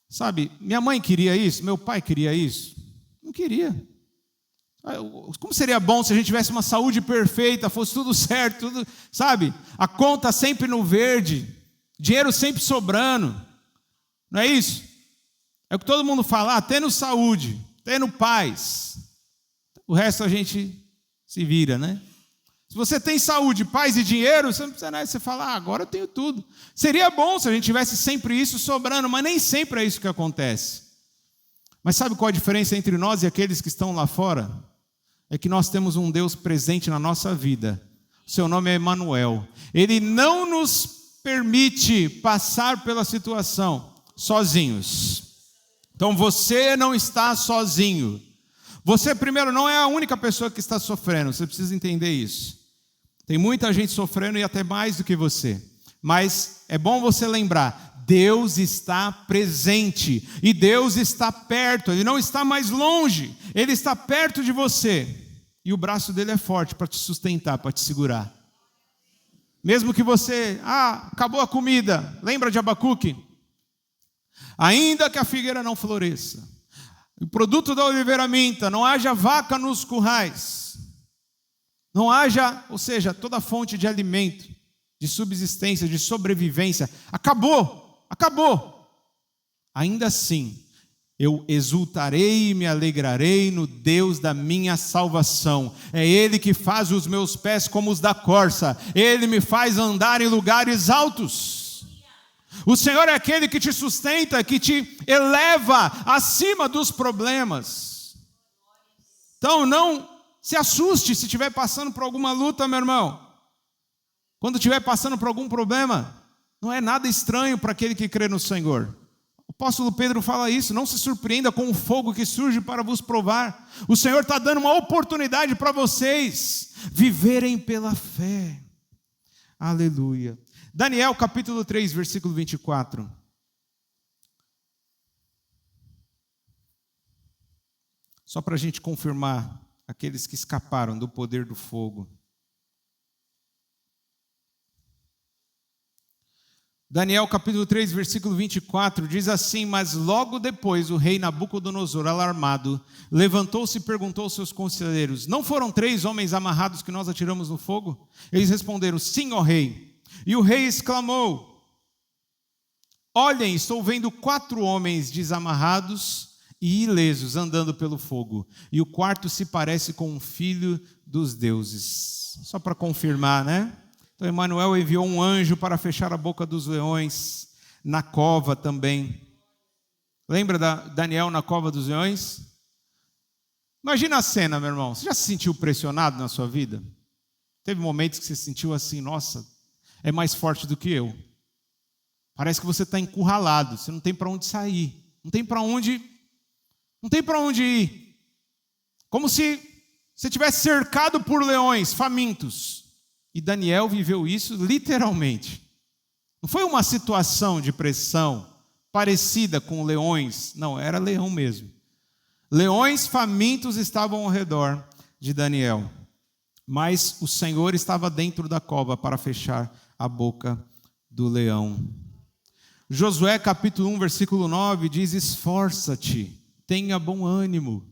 Sabe, minha mãe queria isso, meu pai queria isso? Não queria. Como seria bom se a gente tivesse uma saúde perfeita, fosse tudo certo, tudo, sabe? A conta sempre no verde, dinheiro sempre sobrando. Não é isso? É o que todo mundo fala: tendo saúde, tendo paz, o resto a gente se vira, né? Se você tem saúde, paz e dinheiro, você não precisa nada, você fala: agora eu tenho tudo. Seria bom se a gente tivesse sempre isso sobrando, mas nem sempre é isso que acontece. Mas sabe qual a diferença entre nós e aqueles que estão lá fora? É que nós temos um Deus presente na nossa vida. O seu nome é Emanuel. Ele não nos permite passar pela situação sozinhos. Então você não está sozinho. Você, primeiro, não é a única pessoa que está sofrendo. Você precisa entender isso. Tem muita gente sofrendo e até mais do que você. Mas é bom você lembrar: Deus está presente. E Deus está perto. Ele não está mais longe. Ele está perto de você. E o braço dele é forte para te sustentar, para te segurar. Mesmo que você, acabou a comida. Lembra de Abacuque? Ainda que a figueira não floresça, o produto da oliveira minta, não haja vaca nos currais, não haja, ou seja, toda fonte de alimento, de subsistência, de sobrevivência, acabou. Ainda assim, eu exultarei e me alegrarei no Deus da minha salvação. É Ele que faz os meus pés como os da corça. Ele me faz andar em lugares altos. O Senhor é aquele que te sustenta, que te eleva acima dos problemas. Então não se assuste se estiver passando por alguma luta, meu irmão. Quando estiver passando por algum problema, não é nada estranho para aquele que crê no Senhor. O apóstolo Pedro fala isso: não se surpreenda com o fogo que surge para vos provar. O Senhor está dando uma oportunidade para vocês viverem pela fé. Aleluia. Daniel capítulo 3, versículo 24. Só para a gente confirmar aqueles que escaparam do poder do fogo. Daniel capítulo 3, versículo 24, diz assim: mas logo depois o rei Nabucodonosor, alarmado, levantou-se e perguntou aos seus conselheiros: não foram 3 homens amarrados que nós atiramos no fogo? Eles responderam: sim, ó rei. E o rei exclamou: olhem, estou vendo 4 homens desamarrados e ilesos andando pelo fogo, e o quarto se parece com um filho dos deuses. Só para confirmar, né? Então Emanuel enviou um anjo para fechar a boca dos leões, na cova também. Lembra da Daniel na cova dos leões? Imagina a cena, meu irmão. Você já se sentiu pressionado na sua vida? Teve momentos que você se sentiu assim: nossa, é mais forte do que eu. Parece que você está encurralado, você não tem para onde sair, não tem para onde ir. Como se você estivesse cercado por leões famintos. E Daniel viveu isso literalmente. Não foi uma situação de pressão parecida com leões. Não, era leão mesmo. Leões famintos estavam ao redor de Daniel, mas o Senhor estava dentro da cova para fechar a boca do leão. Josué capítulo 1, versículo 9 diz: esforça-te, tenha bom ânimo.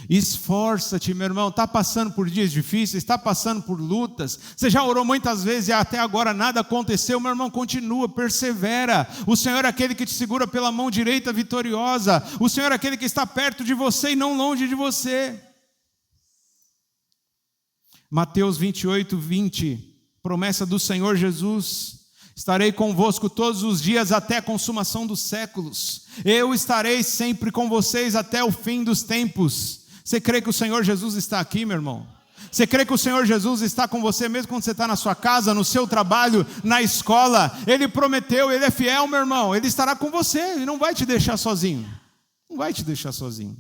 Esforça-te, meu irmão. Está passando por dias difíceis, está passando por lutas, você já orou muitas vezes e até agora nada aconteceu, meu irmão, continua, persevera. O Senhor é aquele que te segura pela mão direita vitoriosa. O Senhor é aquele que está perto de você e não longe de você. Mateus 28, 20, promessa do Senhor Jesus: estarei convosco todos os dias até a consumação dos séculos. Eu estarei sempre com vocês até o fim dos tempos. Você crê que o Senhor Jesus está aqui, meu irmão? Você crê que o Senhor Jesus está com você mesmo quando você está na sua casa, no seu trabalho, na escola? Ele prometeu, Ele é fiel, meu irmão. Ele estará com você, Ele não vai te deixar sozinho. Não vai te deixar sozinho.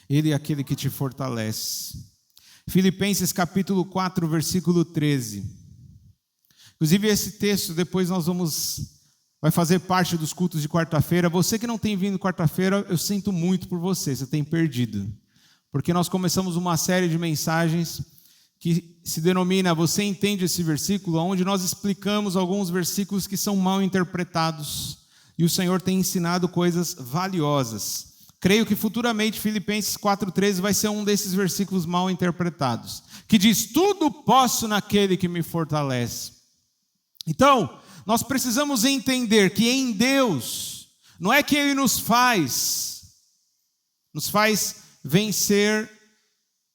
Ele é aquele que te fortalece. Filipenses capítulo 4, versículo 13. Inclusive esse texto depois vai fazer parte dos cultos de quarta-feira. Você que não tem vindo quarta-feira, eu sinto muito por você, você tem perdido. Porque nós começamos uma série de mensagens que se denomina Você Entende Esse Versículo? Onde nós explicamos alguns versículos que são mal interpretados. E o Senhor tem ensinado coisas valiosas. Creio que futuramente Filipenses 4,13 vai ser um desses versículos mal interpretados. Que diz: tudo posso naquele que me fortalece. Então, nós precisamos entender que em Deus, não é que Ele nos faz vencer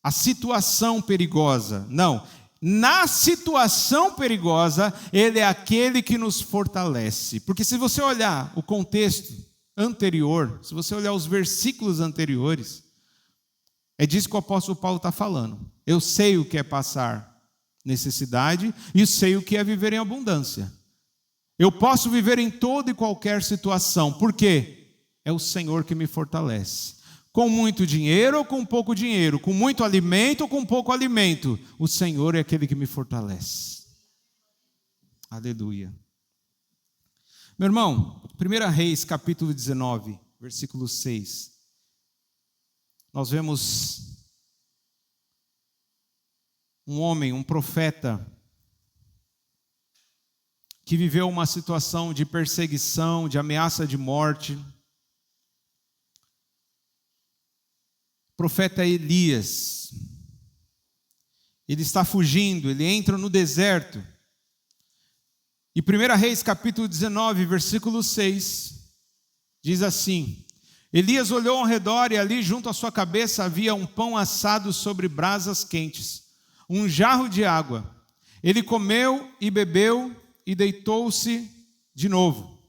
a situação perigosa. Não, na situação perigosa, Ele é aquele que nos fortalece. Porque se você olhar o contexto anterior, se você olhar os versículos anteriores, é disso que o apóstolo Paulo está falando. Eu sei o que é passar necessidade e sei o que é viver em abundância. Eu posso viver em toda e qualquer situação. Por quê? É o Senhor que me fortalece. Com muito dinheiro ou com pouco dinheiro, com muito alimento ou com pouco alimento, o Senhor é aquele que me fortalece. Aleluia. Meu irmão, 1 Reis capítulo 19, versículo 6. Nós vemos um homem, um profeta, que viveu uma situação de perseguição, de ameaça de morte. O profeta Elias, ele está fugindo, ele entra no deserto. E 1 Reis capítulo 19, versículo 6, diz assim: Elias olhou ao redor e ali junto à sua cabeça havia um pão assado sobre brasas quentes, um jarro de água. Ele comeu e bebeu e deitou-se de novo.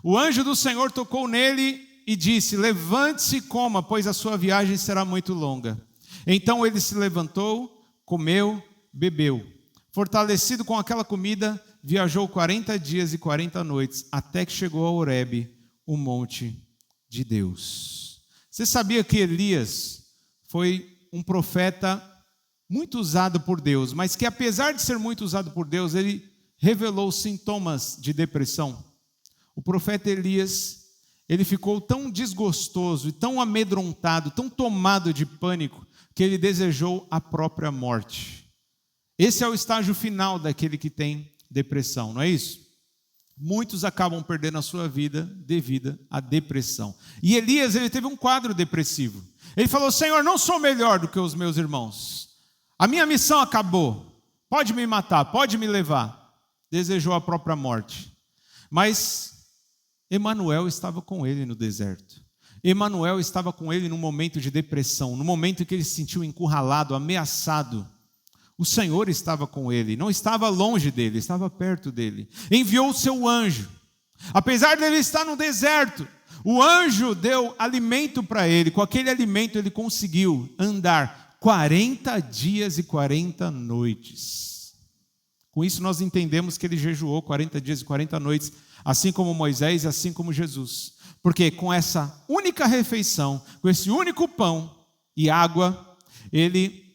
O anjo do Senhor tocou nele e disse: levante-se e coma, pois a sua viagem será muito longa. Então ele se levantou, comeu, bebeu. Fortalecido com aquela comida, viajou 40 dias e 40 noites, até que chegou a Horebe, o monte de Deus. Você sabia que Elias foi um profeta muito usado por Deus, mas que apesar de ser muito usado por Deus, ele revelou sintomas de depressão? O profeta Elias, ele ficou tão desgostoso e tão amedrontado, tão tomado de pânico, que ele desejou a própria morte. Esse é o estágio final daquele que tem depressão, não é isso? Muitos acabam perdendo a sua vida devido à depressão. E Elias, ele teve um quadro depressivo. Ele falou: Senhor, não sou melhor do que os meus irmãos. A minha missão acabou. Pode me matar, pode me levar. Desejou a própria morte. Mas Emanuel estava com ele no deserto. Emanuel estava com ele num momento de depressão, no momento em que ele se sentiu encurralado, ameaçado. O Senhor estava com ele, não estava longe dele, estava perto dele. Enviou o seu anjo. Apesar dele estar no deserto, o anjo deu alimento para ele. Com aquele alimento ele conseguiu andar 40 dias e 40 noites. Com isso nós entendemos que ele jejuou 40 dias e 40 noites, assim como Moisés e assim como Jesus. Porque com essa única refeição, com esse único pão e água, ele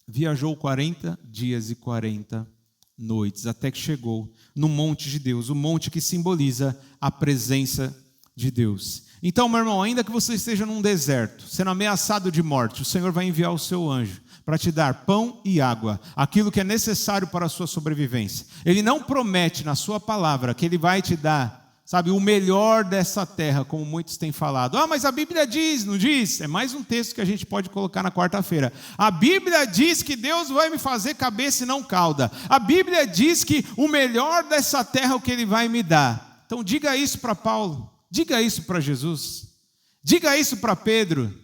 viajou 40 dias e 40 noites, até que chegou no monte de Deus, o monte que simboliza a presença de Deus. Então, meu irmão, ainda que você esteja num deserto, sendo ameaçado de morte, o Senhor vai enviar o seu anjo para te dar pão e água, aquilo que é necessário para a sua sobrevivência. Ele não promete na sua palavra que Ele vai te dar, sabe, o melhor dessa terra, como muitos têm falado. Ah, mas a Bíblia diz, não diz? É mais um texto que a gente pode colocar na quarta-feira. A Bíblia diz que Deus vai me fazer cabeça e não cauda. A Bíblia diz que o melhor dessa terra é o que Ele vai me dar. Então diga isso para Paulo, diga isso para Jesus, diga isso para Pedro.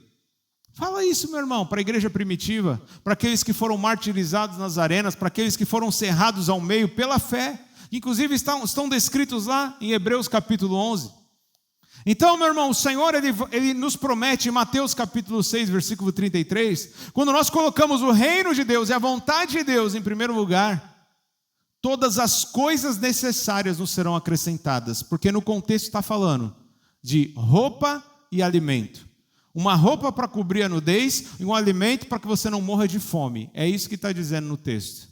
Fala isso, meu irmão, para a igreja primitiva, para aqueles que foram martirizados nas arenas, para aqueles que foram cerrados ao meio pela fé. Inclusive estão descritos lá em Hebreus capítulo 11. Então, meu irmão, o Senhor ele nos promete em Mateus capítulo 6, versículo 33, quando nós colocamos o reino de Deus e a vontade de Deus em primeiro lugar, todas as coisas necessárias nos serão acrescentadas, porque no contexto está falando de roupa e alimento. Uma roupa para cobrir a nudez e um alimento para que você não morra de fome. É isso que está dizendo no texto.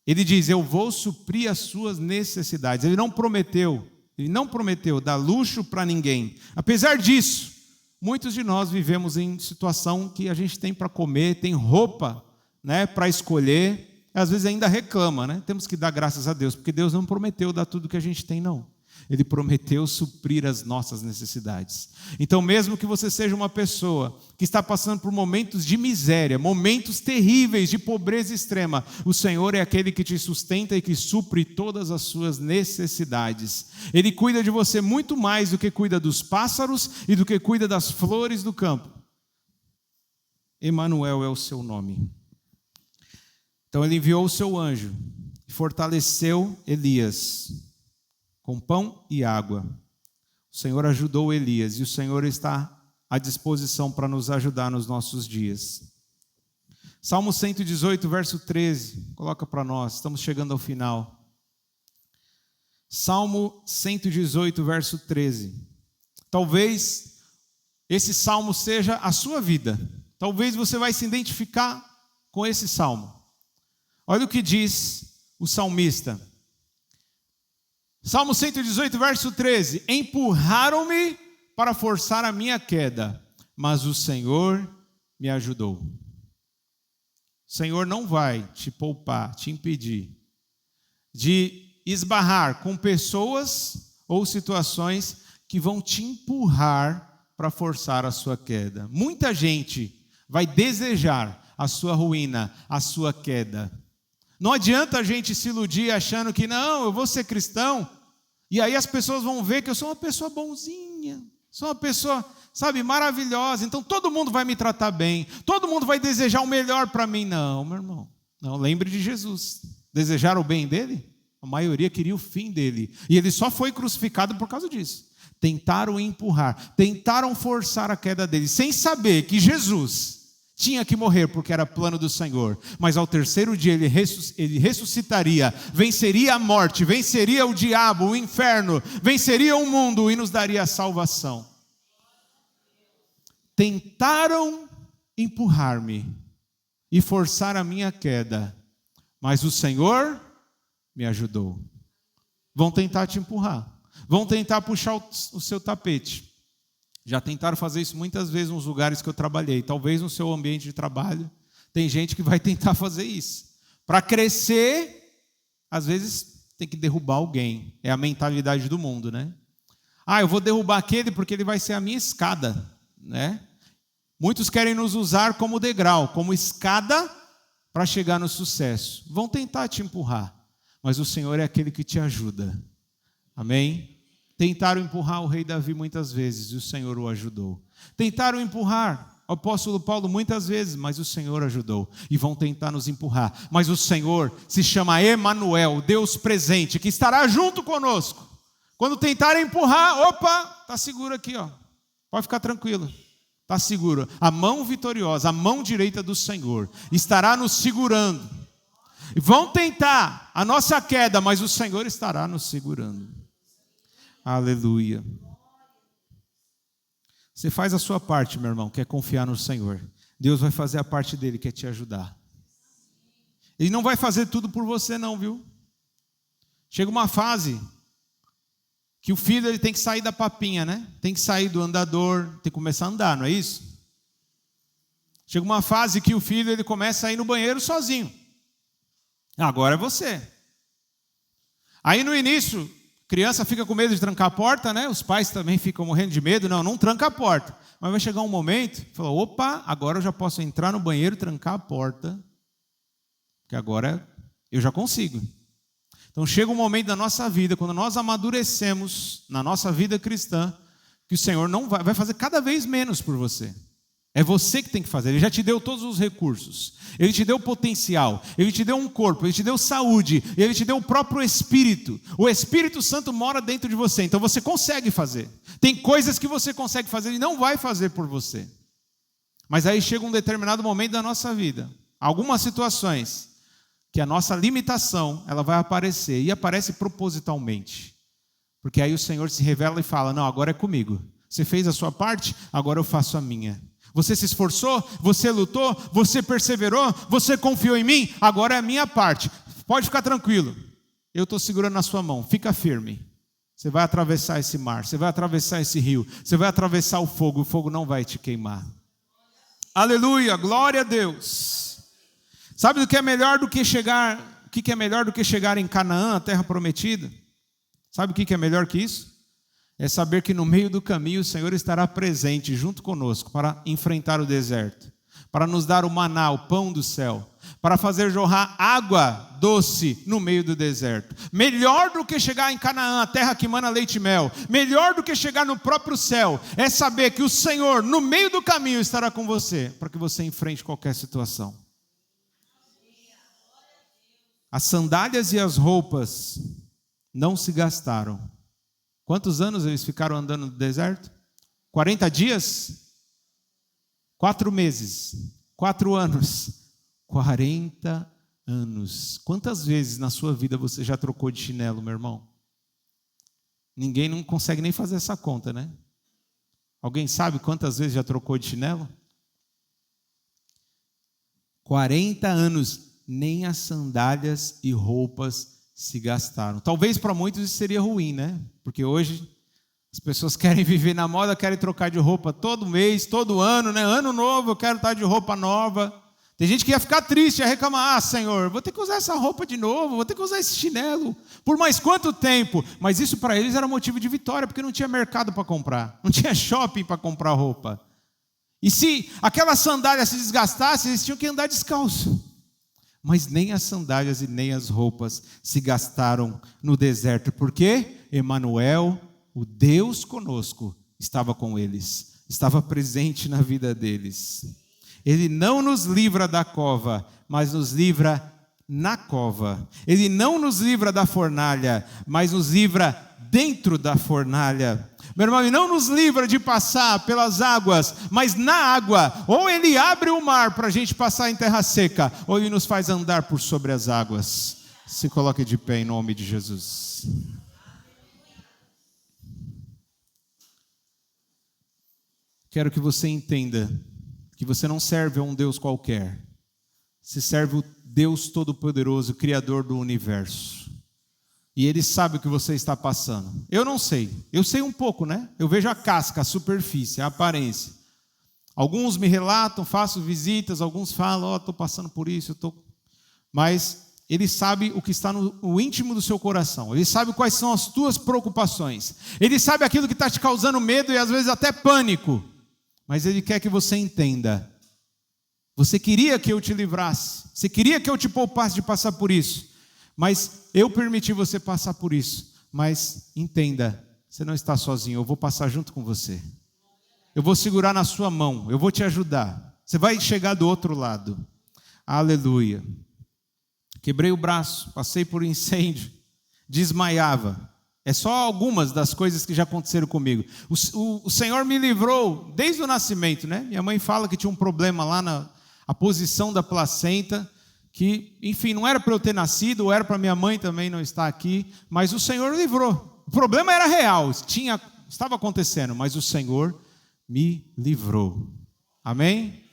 Ele diz, eu vou suprir as suas necessidades. Ele não prometeu dar luxo para ninguém. Apesar disso, muitos de nós vivemos em situação que a gente tem para comer, tem roupa, né, para escolher. Às vezes ainda reclama, né? Temos que dar graças a Deus, porque Deus não prometeu dar tudo que a gente tem, não. Ele prometeu suprir as nossas necessidades. Então, mesmo que você seja uma pessoa que está passando por momentos de miséria, momentos terríveis de pobreza extrema, o Senhor é aquele que te sustenta e que supre todas as suas necessidades. Ele cuida de você muito mais do que cuida dos pássaros e do que cuida das flores do campo. Emanuel é o seu nome. Então, ele enviou o seu anjo e fortaleceu Elias com pão e água. O Senhor ajudou Elias e o Senhor está à disposição para nos ajudar nos nossos dias. Salmo 118, verso 13, coloca para nós, estamos chegando ao final. Salmo 118, verso 13. Talvez esse salmo seja a sua vida. Talvez você vai se identificar com esse salmo. Olha o que diz o salmista. Salmo 118, verso 13. Empurraram-me para forçar a minha queda, mas o Senhor me ajudou. O Senhor não vai te poupar, te impedir de esbarrar com pessoas ou situações que vão te empurrar para forçar a sua queda. Muita gente vai desejar a sua ruína, a sua queda. Não adianta a gente se iludir achando que não, eu vou ser cristão, e aí as pessoas vão ver que eu sou uma pessoa bonzinha, sou uma pessoa, sabe, maravilhosa, então todo mundo vai me tratar bem, todo mundo vai desejar o melhor para mim. Não, meu irmão, não, lembre de Jesus. Desejaram o bem dele? A maioria queria o fim dele, e ele só foi crucificado por causa disso. Tentaram empurrar, tentaram forçar a queda dele, sem saber que Jesus tinha que morrer porque era plano do Senhor, mas ao terceiro dia ele ressuscitaria, venceria a morte, venceria o diabo, o inferno, venceria o mundo e nos daria a salvação. Tentaram empurrar-me e forçar a minha queda, mas o Senhor me ajudou. Vão tentar te empurrar, vão tentar puxar o seu tapete. Já tentaram fazer isso muitas vezes nos lugares que eu trabalhei. Talvez no seu ambiente de trabalho, tem gente que vai tentar fazer isso. Para crescer, às vezes tem que derrubar alguém. É a mentalidade do mundo, né? Ah, eu vou derrubar aquele porque ele vai ser a minha escada, né? Muitos querem nos usar como degrau, como escada para chegar no sucesso. Vão tentar te empurrar, mas o Senhor é aquele que te ajuda. Amém? Tentaram empurrar o rei Davi muitas vezes e o Senhor o ajudou. Tentaram empurrar o apóstolo Paulo muitas vezes, mas o Senhor ajudou. E vão tentar nos empurrar, mas o Senhor se chama Emanuel, Deus presente, que estará junto conosco. Quando tentarem empurrar, opa, está seguro aqui, ó. Pode ficar tranquilo, está seguro. A mão vitoriosa, a mão direita do Senhor estará nos segurando. E vão tentar a nossa queda, mas o Senhor estará nos segurando. Aleluia. Você faz a sua parte, meu irmão, que é confiar no Senhor. Deus vai fazer a parte dele, que é te ajudar. Ele não vai fazer tudo por você não, viu? Chega uma fase que o filho ele tem que sair da papinha, né? Tem que sair do andador, tem que começar a andar, não é isso? Chega uma fase que o filho ele começa a ir no banheiro sozinho. Agora é você. Aí no início, a criança fica com medo de trancar a porta, né? Os pais também ficam morrendo de medo. Não tranca a porta. Mas vai chegar um momento, fala, opa, agora eu já posso entrar no banheiro e trancar a porta, porque agora eu já consigo. Então chega um momento da nossa vida, quando nós amadurecemos na nossa vida cristã, que o Senhor não vai fazer cada vez menos por você. É você que tem que fazer. Ele já te deu todos os recursos. Ele te deu potencial. Ele te deu um corpo. Ele te deu saúde. Ele te deu o próprio Espírito. O Espírito Santo mora dentro de você. Então você consegue fazer. Tem coisas que você consegue fazer e não vai fazer por você. Mas aí chega um determinado momento da nossa vida. Algumas situações que a nossa limitação ela vai aparecer. E aparece propositalmente. Porque aí o Senhor se revela e fala, não, agora é comigo. Você fez a sua parte, agora eu faço a minha. Você se esforçou, você lutou, você perseverou, você confiou em mim, agora é a minha parte. Pode ficar tranquilo, eu estou segurando na sua mão, fica firme. Você vai atravessar esse mar, você vai atravessar esse rio, você vai atravessar o fogo não vai te queimar. Aleluia, glória a Deus. Sabe o que é melhor do que chegar, o que é melhor do que chegar em Canaã, a terra prometida? Sabe o que é melhor que isso? É saber que no meio do caminho o Senhor estará presente junto conosco para enfrentar o deserto, para nos dar o maná, o pão do céu, para fazer jorrar água doce no meio do deserto. Melhor do que chegar em Canaã, a terra que mana leite e mel, melhor do que chegar no próprio céu, é saber que o Senhor no meio do caminho estará com você, para que você enfrente qualquer situação. As sandálias e as roupas não se gastaram. Quantos anos eles ficaram andando no deserto? 40 dias? 4 meses. 4 anos. 40 anos. Quantas vezes na sua vida você já trocou de chinelo, meu irmão? Ninguém não consegue nem fazer essa conta, né? Alguém sabe quantas vezes já trocou de chinelo? 40 anos. Nem as sandálias e roupas se gastaram. Talvez para muitos isso seria ruim, né? Porque hoje as pessoas querem viver na moda, querem trocar de roupa todo mês, todo ano, né? Ano novo, eu quero estar de roupa nova. Tem gente que ia ficar triste, ia reclamar, Senhor, vou ter que usar essa roupa de novo, vou ter que usar esse chinelo. Por mais quanto tempo? Mas isso para eles era motivo de vitória, porque não tinha mercado para comprar, não tinha shopping para comprar roupa. E se aquela sandália se desgastasse, eles tinham que andar descalço. Mas nem as sandálias e nem as roupas se gastaram no deserto, porque Emanuel, o Deus conosco, estava com eles, estava presente na vida deles. Ele não nos livra da cova, mas nos livra na cova. Ele não nos livra da fornalha, mas nos livra dentro da fornalha. Meu irmão, ele não nos livra de passar pelas águas, mas na água, ou ele abre o mar para a gente passar em terra seca, ou ele nos faz andar por sobre as águas. Se coloque de pé em nome de Jesus. Quero que você entenda que você não serve a um Deus qualquer. Você serve o Deus Todo-Poderoso, Criador do universo. E Ele sabe o que você está passando. Eu não sei. Eu sei um pouco, né? Eu vejo a casca, a superfície, a aparência. Alguns me relatam, faço visitas, alguns falam, estou passando por isso, Mas Ele sabe o que está no íntimo do seu coração. Ele sabe quais são as tuas preocupações. Ele sabe aquilo que está te causando medo e às vezes até pânico. Mas Ele quer que você entenda. Você queria que eu te livrasse. Você queria que eu te poupasse de passar por isso. Mas eu permiti você passar por isso. Mas entenda, você não está sozinho. Eu vou passar junto com você. Eu vou segurar na sua mão. Eu vou te ajudar. Você vai chegar do outro lado. Aleluia. Quebrei o braço, passei por incêndio, desmaiava. É só algumas das coisas que já aconteceram comigo. O Senhor me livrou desde o nascimento, né? Minha mãe fala que tinha um problema lá na posição da placenta, que, enfim, não era para eu ter nascido, ou era para minha mãe também não estar aqui, mas o Senhor livrou. O problema era real, estava acontecendo, mas o Senhor me livrou. Amém?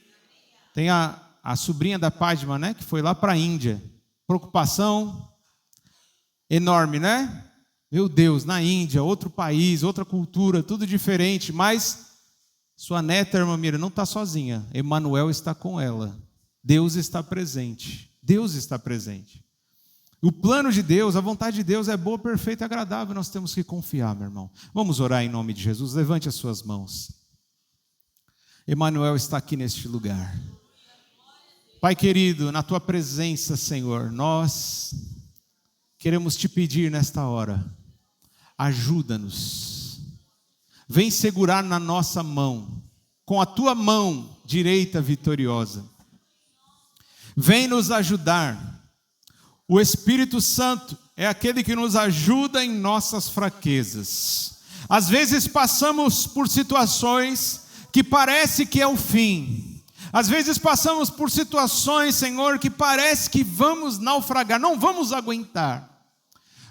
Tem a sobrinha da Padma, né? Que foi lá para a Índia. Preocupação enorme, né? Meu Deus, na Índia, outro país, outra cultura, tudo diferente, mas sua neta, irmã Mira, não está sozinha. Emanuel está com ela. Deus está presente. Deus está presente. O plano de Deus, a vontade de Deus é boa, perfeita e agradável. Nós temos que confiar, meu irmão. Vamos orar em nome de Jesus. Levante as suas mãos. Emanuel está aqui neste lugar. Pai querido, na tua presença, Senhor, nós queremos te pedir nesta hora, ajuda-nos. Vem segurar na nossa mão, com a tua mão direita vitoriosa. Vem nos ajudar. O Espírito Santo é aquele que nos ajuda em nossas fraquezas. Às vezes passamos por situações que parece que é o fim. Às vezes passamos por situações, Senhor, que parece que vamos naufragar, não vamos aguentar.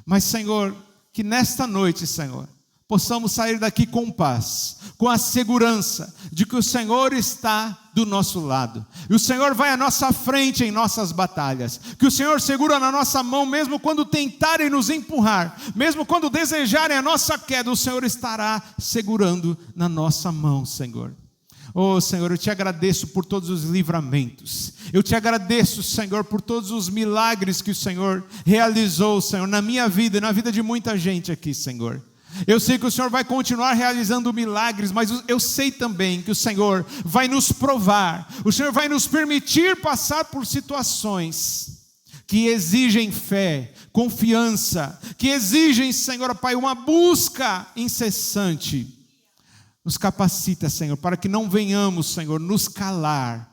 Mas, Senhor, que nesta noite, Senhor, possamos sair daqui com paz, com a segurança de que o Senhor está do nosso lado. E o Senhor vai à nossa frente em nossas batalhas. Que o Senhor segura na nossa mão, mesmo quando tentarem nos empurrar, mesmo quando desejarem a nossa queda, o Senhor estará segurando na nossa mão, Senhor. Oh, Senhor, eu te agradeço por todos os livramentos. Eu te agradeço, Senhor, por todos os milagres que o Senhor realizou, Senhor, na minha vida e na vida de muita gente aqui, Senhor. Eu sei que o Senhor vai continuar realizando milagres, mas eu sei também que o Senhor vai nos provar, o Senhor vai nos permitir passar por situações que exigem fé, confiança, que exigem, Senhor, Pai, uma busca incessante. Nos capacita, Senhor, para que não venhamos, Senhor, nos calar.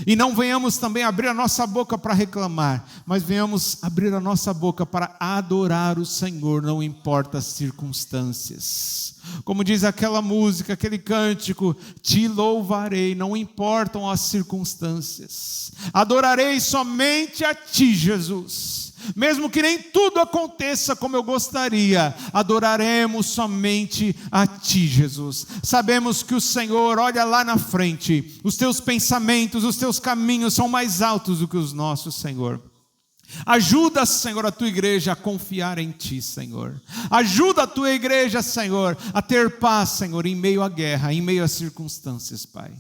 E não venhamos também abrir a nossa boca para reclamar, mas venhamos abrir a nossa boca para adorar o Senhor, não importa as circunstâncias. Como diz aquela música, aquele cântico, te louvarei, não importam as circunstâncias. Adorarei somente a ti, Jesus. Mesmo que nem tudo aconteça como eu gostaria, adoraremos somente a ti, Jesus. Sabemos que o Senhor olha lá na frente, os teus pensamentos, os teus caminhos são mais altos do que os nossos, Senhor. Ajuda, Senhor, a tua igreja a confiar em ti, Senhor. Ajuda a tua igreja, Senhor, a ter paz, Senhor, em meio à guerra, em meio às circunstâncias, Pai.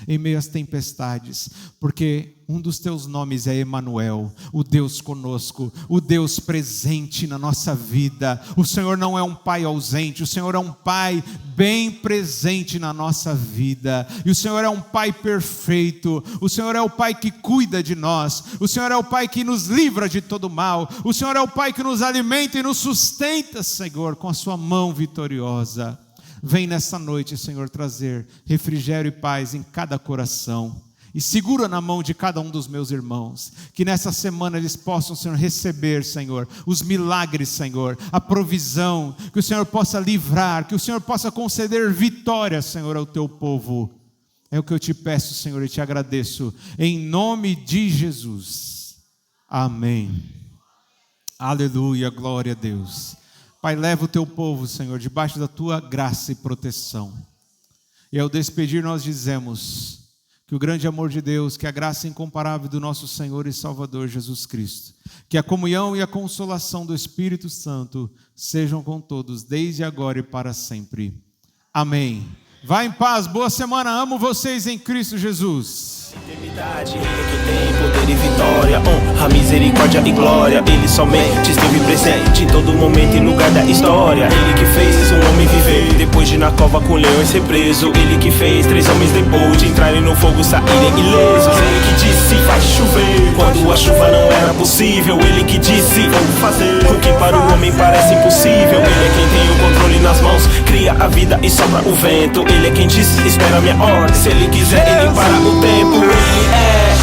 Em meio às tempestades, porque um dos teus nomes é Emanuel, o Deus conosco, o Deus presente na nossa vida. O Senhor não é um pai ausente, o Senhor é um pai bem presente na nossa vida. E o Senhor é um pai perfeito, o Senhor é o pai que cuida de nós, o Senhor é o pai que nos livra de todo mal, o Senhor é o pai que nos alimenta e nos sustenta, Senhor, com a sua mão vitoriosa. Vem nessa noite, Senhor, trazer refrigério e paz em cada coração. E segura na mão de cada um dos meus irmãos. Que nessa semana eles possam, Senhor, receber, Senhor, os milagres, Senhor, a provisão. Que o Senhor possa livrar, que o Senhor possa conceder vitória, Senhor, ao teu povo. É o que eu te peço, Senhor, e te agradeço. Em nome de Jesus. Amém. Aleluia, glória a Deus. Pai, leva o teu povo, Senhor, debaixo da tua graça e proteção. E ao despedir nós dizemos que o grande amor de Deus, que a graça incomparável do nosso Senhor e Salvador Jesus Cristo, que a comunhão e a consolação do Espírito Santo sejam com todos, desde agora e para sempre. Amém. Vá em paz, boa semana, amo vocês em Cristo Jesus. Eternidade, Ele é que tem poder e vitória, honra, misericórdia e glória. Ele somente esteve presente em todo momento e lugar da história. Ele que fez um homem viver depois de na cova com leões ser preso. Ele que fez 3 homens depois de entrarem no fogo saírem ilesos. Ele que disse vai chover quando a chuva não era possível. Ele que disse vou fazer o que para o homem parece impossível. Ele é quem tem o controle nas mãos, cria a vida e sopra o vento. Ele é quem disse espera a minha ordem, se Ele quiser Ele para o tempo. Ele é